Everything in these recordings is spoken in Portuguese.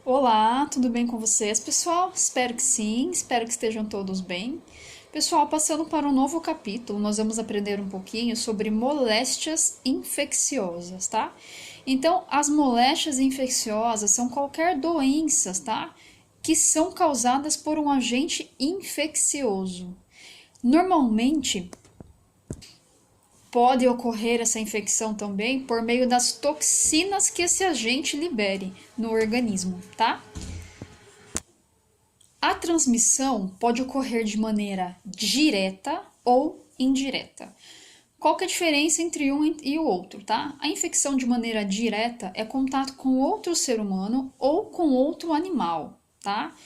Olá, tudo bem com vocês, pessoal? Espero que sim, espero que estejam todos bem. Pessoal, passando para um novo capítulo, nós vamos aprender um pouquinho sobre moléstias infecciosas, tá? Então, as moléstias infecciosas são qualquer doenças, tá? Que são causadas por um agente infeccioso. Normalmente, pode ocorrer essa infecção também por meio das toxinas que esse agente libere no organismo, tá? A transmissão pode ocorrer de maneira direta ou indireta. Qual que é a diferença entre um e o outro, tá? A infecção de maneira direta é contato com outro ser humano ou com outro animal, tá?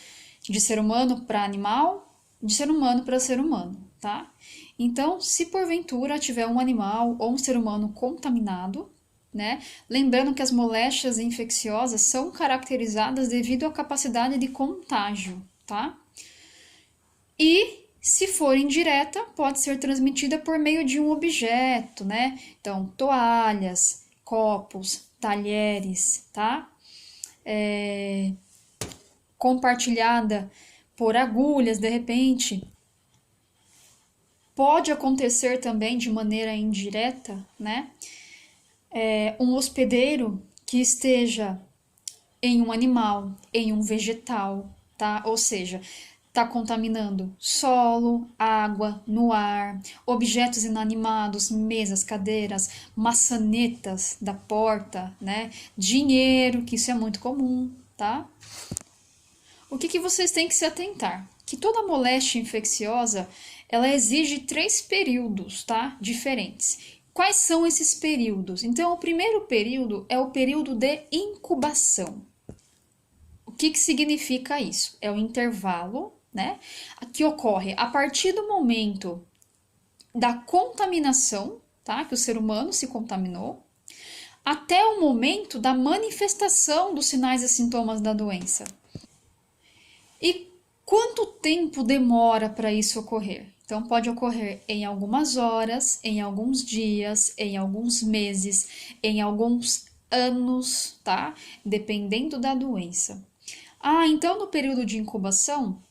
De ser humano para animal, de ser humano para ser humano, tá? Então, se porventura tiver um animal ou um ser humano contaminado, né? Lembrando que as moléstias infecciosas são caracterizadas devido à capacidade de contágio, tá? E se for indireta, pode ser transmitida por meio de um objeto, né? Então, toalhas, copos, talheres, tá? Compartilhada por agulhas, de repente. Pode acontecer também de maneira indireta, né? Um hospedeiro que esteja em um animal, em um vegetal, tá? Ou seja, está contaminando solo, água, no ar, objetos inanimados, mesas, cadeiras, maçanetas da porta, né? Dinheiro, que isso é muito comum, tá? O que vocês têm que se atentar? Que toda moléstia infecciosa, ela exige 3 períodos, tá? Diferentes. Quais são esses períodos? Então, o primeiro período é o período de incubação. O que significa isso? É o intervalo, né, que ocorre a partir do momento da contaminação, tá, que o ser humano se contaminou, até o momento da manifestação dos sinais e sintomas da doença. E quanto tempo demora para isso ocorrer? Então, pode ocorrer em algumas horas, em alguns dias, em alguns meses, em alguns anos, tá? Dependendo da doença. Ah, então no período de incubação,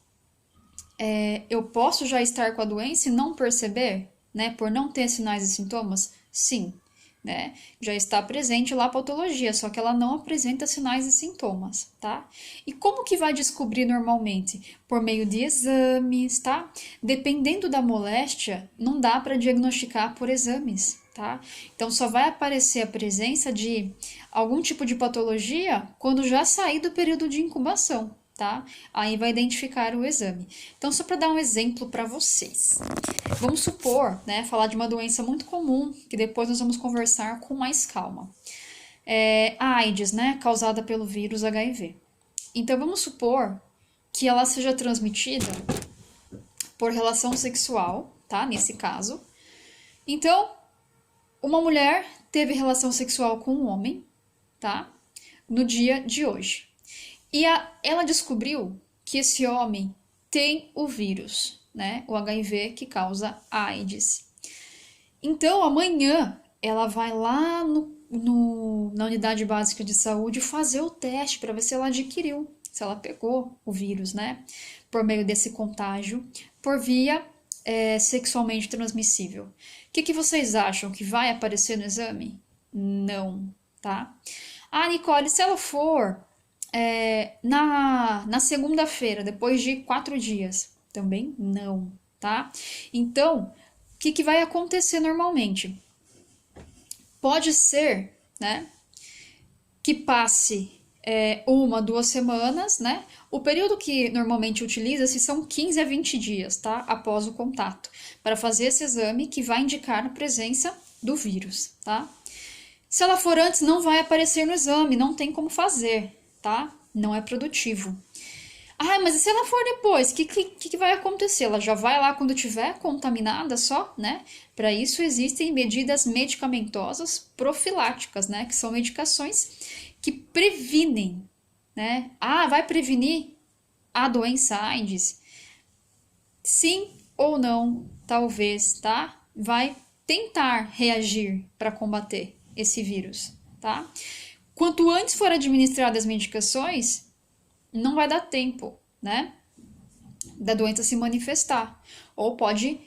eu posso já estar com a doença e não perceber, né? Por não ter sinais e sintomas? Sim, né? Já está presente lá a patologia, só que ela não apresenta sinais e sintomas, tá? E como que vai descobrir normalmente? Por meio de exames, tá? Dependendo da moléstia, não dá para diagnosticar por exames, tá? Então só vai aparecer a presença de algum tipo de patologia quando já sair do período de incubação, tá? Aí vai identificar o exame. Então, só para dar um exemplo para vocês. Vamos supor, né, falar de uma doença muito comum, que depois nós vamos conversar com mais calma. A AIDS, né, causada pelo vírus HIV. Então, vamos supor que ela seja transmitida por relação sexual, tá? Nesse caso. Então, uma mulher teve relação sexual com um homem, tá? No dia de hoje. E ela descobriu que esse homem tem o vírus, né? O HIV que causa AIDS. Então, amanhã, ela vai lá na unidade básica de saúde fazer o teste para ver se ela adquiriu, se ela pegou o vírus, né? Por meio desse contágio, por via sexualmente transmissível. O que vocês acham que vai aparecer no exame? Não, tá? Ah, Nicole, se ela for na segunda-feira, depois de 4 dias, também não, tá? Então, o que vai acontecer normalmente? Pode ser, né, que passe 1, 2 semanas, né? O período que normalmente utiliza-se são 15 a 20 dias, tá? Após o contato, para fazer esse exame que vai indicar a presença do vírus, tá? Se ela for antes, não vai aparecer no exame, não tem como fazer, tá? Não é produtivo. Ah, mas e se ela for depois? O que vai acontecer? Ela já vai lá quando tiver contaminada só, né? Para isso existem medidas medicamentosas profiláticas, né? Que são medicações que previnem, né? Ah, vai prevenir a doença AIDS? Sim ou não, talvez, tá? Vai tentar reagir para combater esse vírus, tá? Quanto antes for administradas as medicações, não vai dar tempo, né, da doença se manifestar, ou pode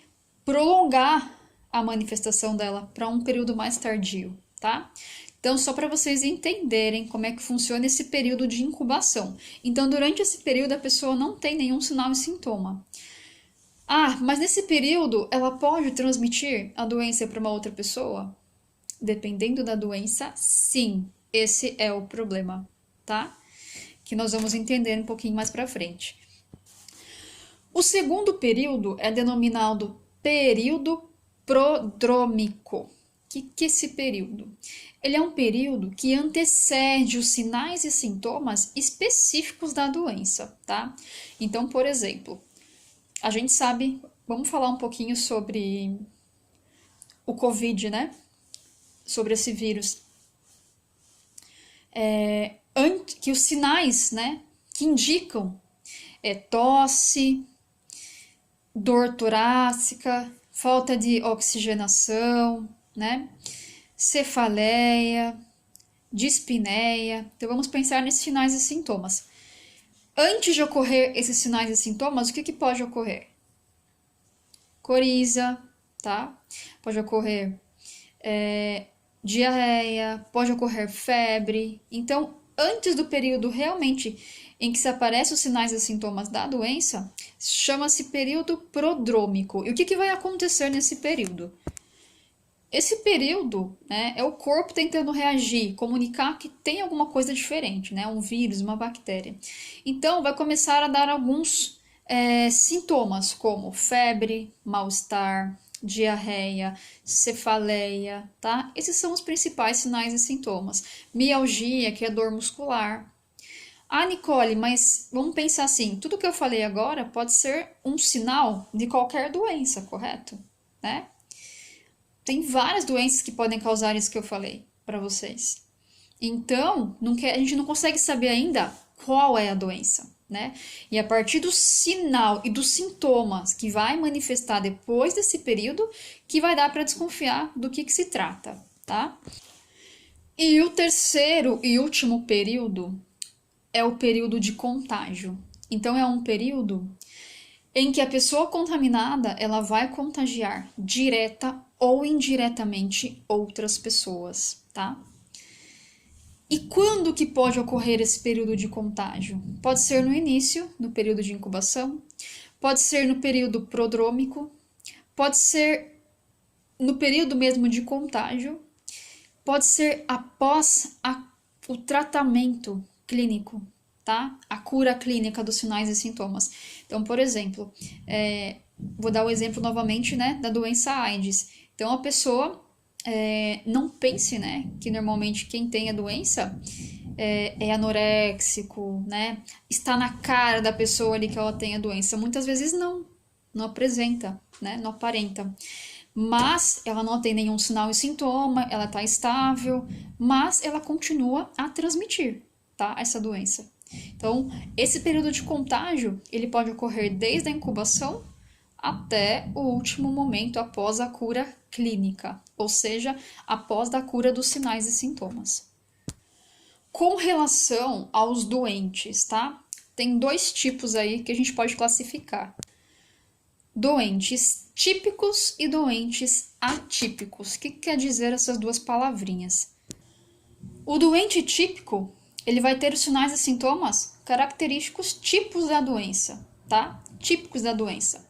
prolongar a manifestação dela para um período mais tardio, tá? Então, só para vocês entenderem como é que funciona esse período de incubação. Então, durante esse período, a pessoa não tem nenhum sinal e sintoma. Ah, mas nesse período, ela pode transmitir a doença para uma outra pessoa? Dependendo da doença, sim. Esse é o problema, tá? Que nós vamos entender um pouquinho mais para frente. O segundo período é denominado período prodrômico. O que é esse período? Ele é um período que antecede os sinais e sintomas específicos da doença, tá? Então, por exemplo, a gente sabe, vamos falar um pouquinho sobre o Covid, né? Sobre esse vírus. Que os sinais, né, que indicam tosse, dor torácica, falta de oxigenação, né? Cefaleia, dispneia. Então vamos pensar nesses sinais e sintomas. Antes de ocorrer esses sinais e sintomas, o que pode ocorrer? Coriza, tá? Pode ocorrer diarreia, pode ocorrer febre. Então, antes do período realmente em que se aparecem os sinais e sintomas da doença, chama-se período prodrômico. E o que vai acontecer nesse período? Esse período, né, é o corpo tentando reagir, comunicar que tem alguma coisa diferente, né, um vírus, uma bactéria. Então, vai começar a dar alguns sintomas, como febre, mal-estar, diarreia, cefaleia, tá? Esses são os principais sinais e sintomas. Mialgia, que é dor muscular. Ah, Nicole, mas vamos pensar assim, tudo que eu falei agora pode ser um sinal de qualquer doença, correto? Né? Tem várias doenças que podem causar isso que eu falei para vocês. Então, a gente não consegue saber ainda qual é a doença, né? E a partir do sinal e dos sintomas que vai manifestar depois desse período, que vai dar para desconfiar do que se trata, tá? E o terceiro e último período é o período de contágio. Então, é um período em que a pessoa contaminada ela vai contagiar direta ou indiretamente outras pessoas, tá? E quando que pode ocorrer esse período de contágio? Pode ser no início, no período de incubação, pode ser no período prodrômico, pode ser no período mesmo de contágio, pode ser após o tratamento clínico, tá? A cura clínica dos sinais e sintomas. Então, por exemplo, vou dar o exemplo novamente, né, da doença AIDS. Então, a pessoa não pense, né, que normalmente quem tem a doença é anoréxico, né? Está na cara da pessoa ali que ela tem a doença. Muitas vezes não apresenta, né? Não aparenta. Mas ela não tem nenhum sinal e sintoma, ela está estável, mas ela continua a transmitir, tá? Essa doença. Então, esse período de contágio, ele pode ocorrer desde a incubação até o último momento após a cura clínica, ou seja, após a cura dos sinais e sintomas. Com relação aos doentes, tá? Tem dois tipos aí que a gente pode classificar. Doentes típicos e doentes atípicos. O que quer dizer essas duas palavrinhas? O doente típico, ele vai ter os sinais e sintomas característicos tipos da doença, tá? Típicos da doença.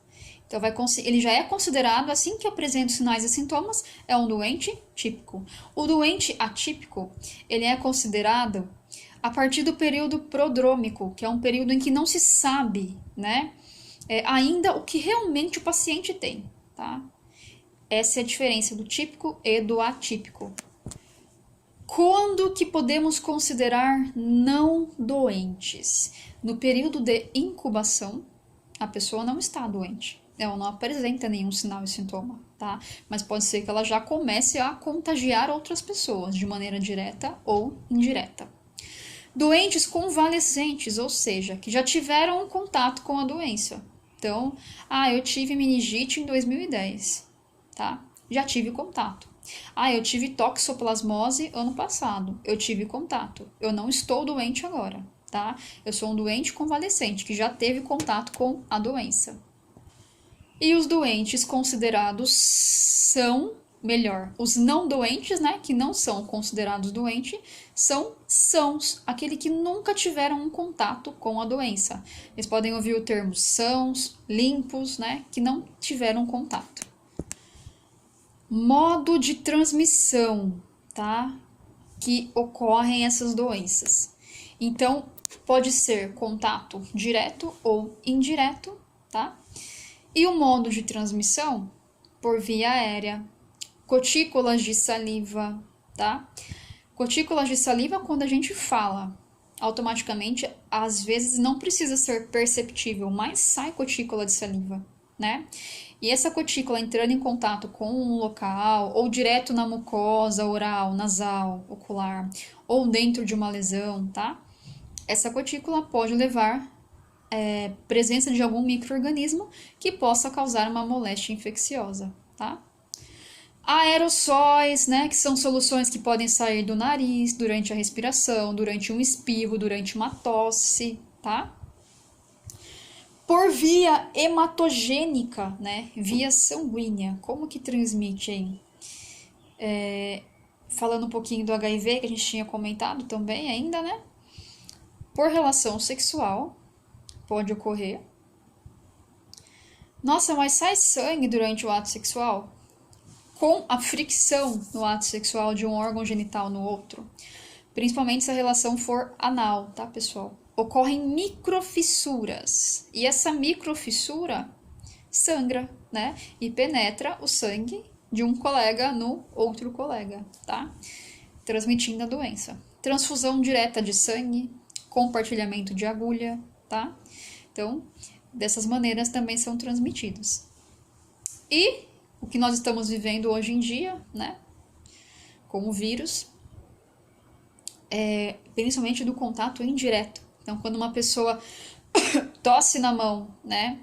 Então, ele já é considerado, assim que apresenta os sinais e sintomas, é um doente típico. O doente atípico, ele é considerado a partir do período prodrômico, que é um período em que não se sabe, né, ainda o que realmente o paciente tem, tá? Essa é a diferença do típico e do atípico. Quando que podemos considerar não doentes? No período de incubação, a pessoa não está doente. Ela não apresenta nenhum sinal e sintoma, tá? Mas pode ser que ela já comece a contagiar outras pessoas, de maneira direta ou indireta. Doentes convalescentes, ou seja, que já tiveram um contato com a doença. Então, eu tive meningite em 2010, tá? Já tive contato. Eu tive toxoplasmose ano passado. Eu tive contato. Eu não estou doente agora, tá? Eu sou um doente convalescente que já teve contato com a doença. E os doentes considerados são, melhor, os não doentes, né, que não são considerados doentes, são sãos, aquele que nunca tiveram um contato com a doença. Eles podem ouvir o termo sãos, limpos, né, que não tiveram contato. Modo de transmissão, tá? Que ocorrem essas doenças. Então, pode ser contato direto ou indireto, tá? E o modo de transmissão por via aérea, gotículas de saliva, tá? Gotículas de saliva quando a gente fala, automaticamente, às vezes não precisa ser perceptível, mas sai gotícula de saliva, né? E essa gotícula entrando em contato com um local, ou direto na mucosa oral, nasal, ocular, ou dentro de uma lesão, tá? Essa gotícula pode levar presença de algum micro-organismo que possa causar uma moléstia infecciosa, tá? Aerossóis, né, que são soluções que podem sair do nariz durante a respiração, durante um espirro, durante uma tosse, tá? Por via hematogênica, né, via sanguínea, como que transmite aí? Falando um pouquinho do HIV, que a gente tinha comentado também ainda, né? Por relação sexual, pode ocorrer. Nossa, mas sai sangue durante o ato sexual? Com a fricção no ato sexual de um órgão genital no outro. Principalmente se a relação for anal, tá, pessoal? Ocorrem microfissuras. E essa microfissura sangra, né? E penetra o sangue de um colega no outro colega, tá? Transmitindo a doença. Transfusão direta de sangue, compartilhamento de agulha, tá? Então, dessas maneiras também são transmitidos. E o que nós estamos vivendo hoje em dia, né? Com o vírus, principalmente do contato indireto. Então, quando uma pessoa tosse na mão, né?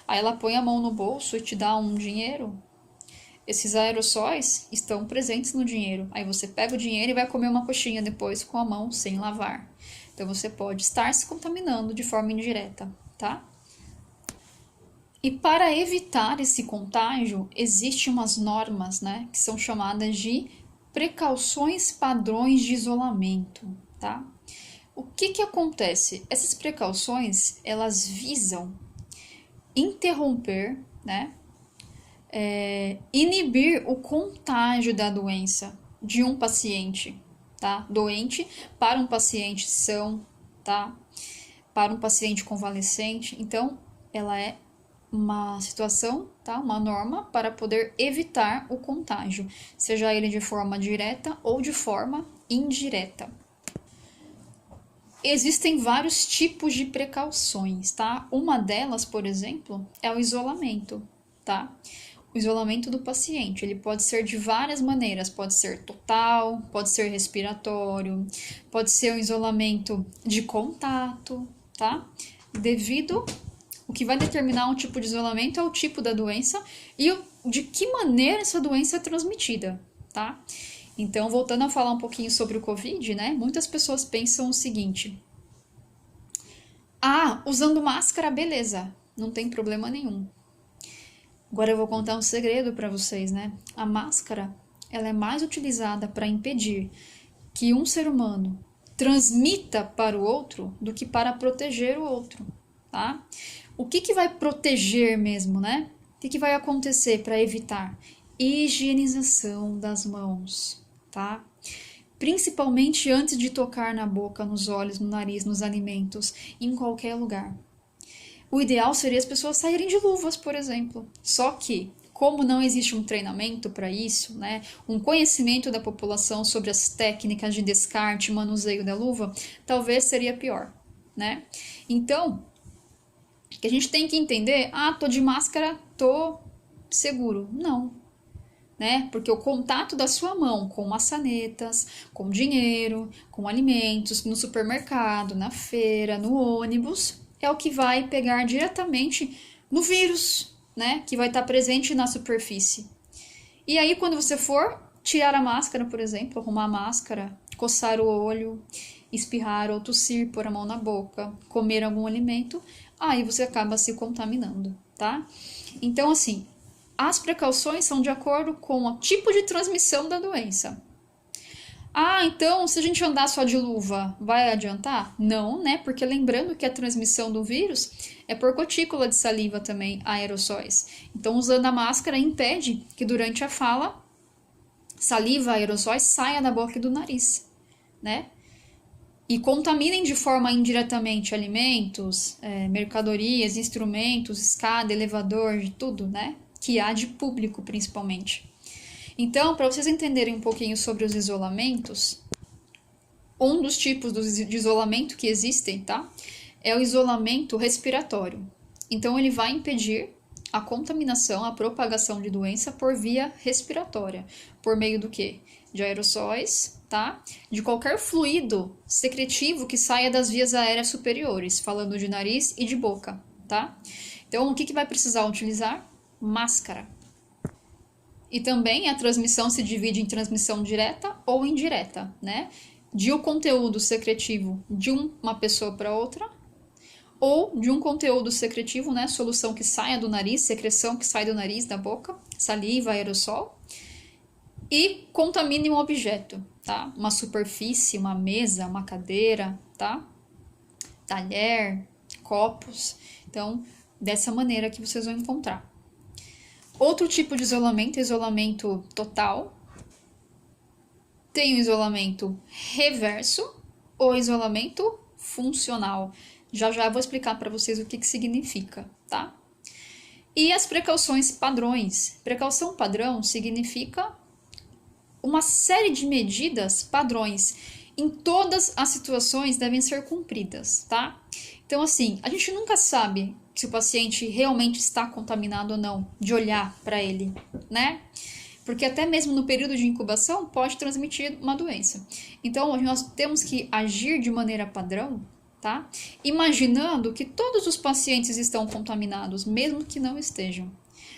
Aí ela põe a mão no bolso e te dá um dinheiro. Esses aerossóis estão presentes no dinheiro. Aí você pega o dinheiro e vai comer uma coxinha depois com a mão sem lavar. Então você pode estar se contaminando de forma indireta, tá? E para evitar esse contágio, existem umas normas, né, que são chamadas de precauções padrões de isolamento, tá? O que acontece? Essas precauções, elas visam interromper, né, inibir o contágio da doença de um paciente, tá? Doente para um paciente são, tá? Para um paciente convalescente. Então, ela é uma situação, tá? Uma norma para poder evitar o contágio, seja ele de forma direta ou de forma indireta. Existem vários tipos de precauções, tá? Uma delas, por exemplo, é o isolamento, tá? O isolamento do paciente, ele pode ser de várias maneiras, pode ser total, pode ser respiratório, pode ser um isolamento de contato, tá? O que vai determinar um tipo de isolamento é o tipo da doença e de que maneira essa doença é transmitida, tá? Então, voltando a falar um pouquinho sobre o Covid, né? Muitas pessoas pensam o seguinte: usando máscara, beleza, não tem problema nenhum. Agora eu vou contar um segredo para vocês, né? A máscara, ela é mais utilizada para impedir que um ser humano transmita para o outro do que para proteger o outro, tá? O que vai proteger mesmo, né? O que vai acontecer para evitar? Higienização das mãos, tá? Principalmente antes de tocar na boca, nos olhos, no nariz, nos alimentos, em qualquer lugar. O ideal seria as pessoas saírem de luvas, por exemplo. Só que, como não existe um treinamento para isso, né, um conhecimento da população sobre as técnicas de descarte e manuseio da luva, talvez seria pior, né? Então, o que a gente tem que entender, tô de máscara, tô seguro. Não, né? Porque o contato da sua mão com maçanetas, com dinheiro, com alimentos, no supermercado, na feira, no ônibus, é o que vai pegar diretamente no vírus, né? Que vai estar presente na superfície. E aí, quando você for tirar a máscara, por exemplo, arrumar a máscara, coçar o olho, espirrar ou tossir, pôr a mão na boca, comer algum alimento, aí você acaba se contaminando, tá? Então, assim, as precauções são de acordo com o tipo de transmissão da doença. Ah, então se a gente andar só de luva, vai adiantar? Não, né? Porque lembrando que a transmissão do vírus é por gotícula de saliva também, aerossóis. Então, usando a máscara impede que durante a fala, saliva, aerossóis saia da boca e do nariz, né? E contaminem de forma indiretamente alimentos, mercadorias, instrumentos, escada, elevador, de tudo, né? Que há de público, principalmente. Então, para vocês entenderem um pouquinho sobre os isolamentos, um dos tipos de isolamento que existem, tá? É o isolamento respiratório. Então, ele vai impedir a contaminação, a propagação de doença por via respiratória. Por meio do quê? De aerossóis, tá? De qualquer fluido secretivo que saia das vias aéreas superiores, falando de nariz e de boca, tá? Então, o que vai precisar utilizar? Máscara. E também a transmissão se divide em transmissão direta ou indireta, né? De um conteúdo secretivo de uma pessoa para outra, ou de um conteúdo secretivo, né? Solução que saia do nariz, secreção que sai do nariz, da boca, saliva, aerossol, e contamine um objeto, tá? Uma superfície, uma mesa, uma cadeira, tá? Talher, copos. Então, dessa maneira que vocês vão encontrar. Outro tipo de isolamento é isolamento total. Tem o isolamento reverso ou isolamento funcional. Já já vou explicar para vocês o que significa, tá? E as precauções padrões. Precaução padrão significa uma série de medidas padrões. Em todas as situações devem ser cumpridas, tá? Então, assim, a gente nunca sabe se o paciente realmente está contaminado ou não, de olhar para ele, né? Porque até mesmo no período de incubação pode transmitir uma doença. Então, nós temos que agir de maneira padrão, tá? Imaginando que todos os pacientes estão contaminados, mesmo que não estejam.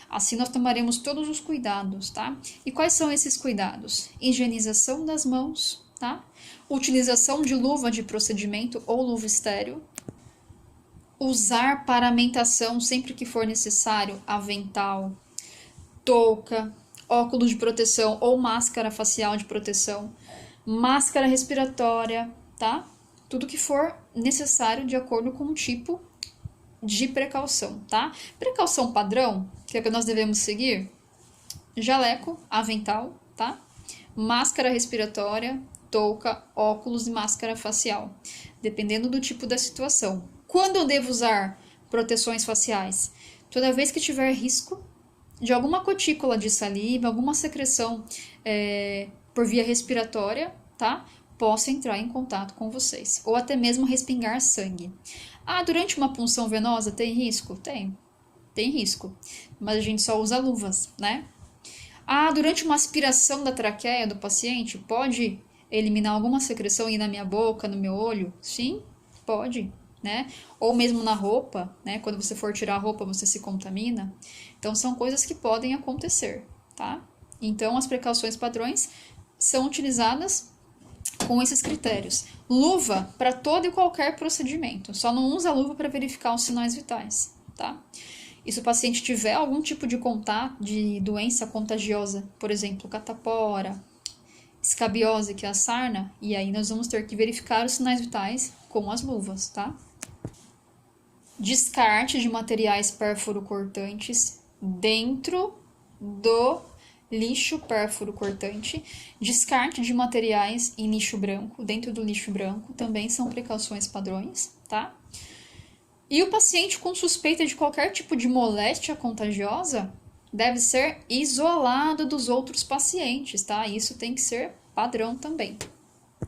Assim, nós tomaremos todos os cuidados, tá? E quais são esses cuidados? Higienização das mãos, tá? Utilização de luva de procedimento ou luva estéril. Usar paramentação sempre que for necessário, avental, touca, óculos de proteção ou máscara facial de proteção, máscara respiratória, tá? Tudo que for necessário de acordo com o tipo de precaução, tá? Precaução padrão, que é que nós devemos seguir: jaleco, avental, tá? Máscara respiratória, touca, óculos e máscara facial, dependendo do tipo da situação. Quando eu devo usar proteções faciais? Toda vez que tiver risco de alguma gotícula de saliva, alguma secreção por via respiratória, tá? Posso entrar em contato com vocês. Ou até mesmo respingar sangue. Ah, durante uma punção venosa tem risco? Tem risco. Mas a gente só usa luvas, né? Ah, durante uma aspiração da traqueia do paciente, pode eliminar alguma secreção e ir na minha boca, no meu olho? Sim, pode. Né? Ou mesmo na roupa, né? Quando você for tirar a roupa, você se contamina. Então, são coisas que podem acontecer, tá? Então, as precauções padrões são utilizadas com esses critérios. Luva para todo e qualquer procedimento. Só não usa luva para verificar os sinais vitais, tá? E se o paciente tiver algum tipo de contato, de doença contagiosa, por exemplo, catapora, escabiose, que é a sarna, e aí nós vamos ter que verificar os sinais vitais com as luvas, tá? Descarte de materiais pérfuro-cortantes dentro do lixo pérfuro-cortante. Descarte de materiais em lixo branco, dentro do lixo branco, também são precauções padrões, tá? E o paciente com suspeita de qualquer tipo de moléstia contagiosa deve ser isolado dos outros pacientes, tá? Isso tem que ser padrão também.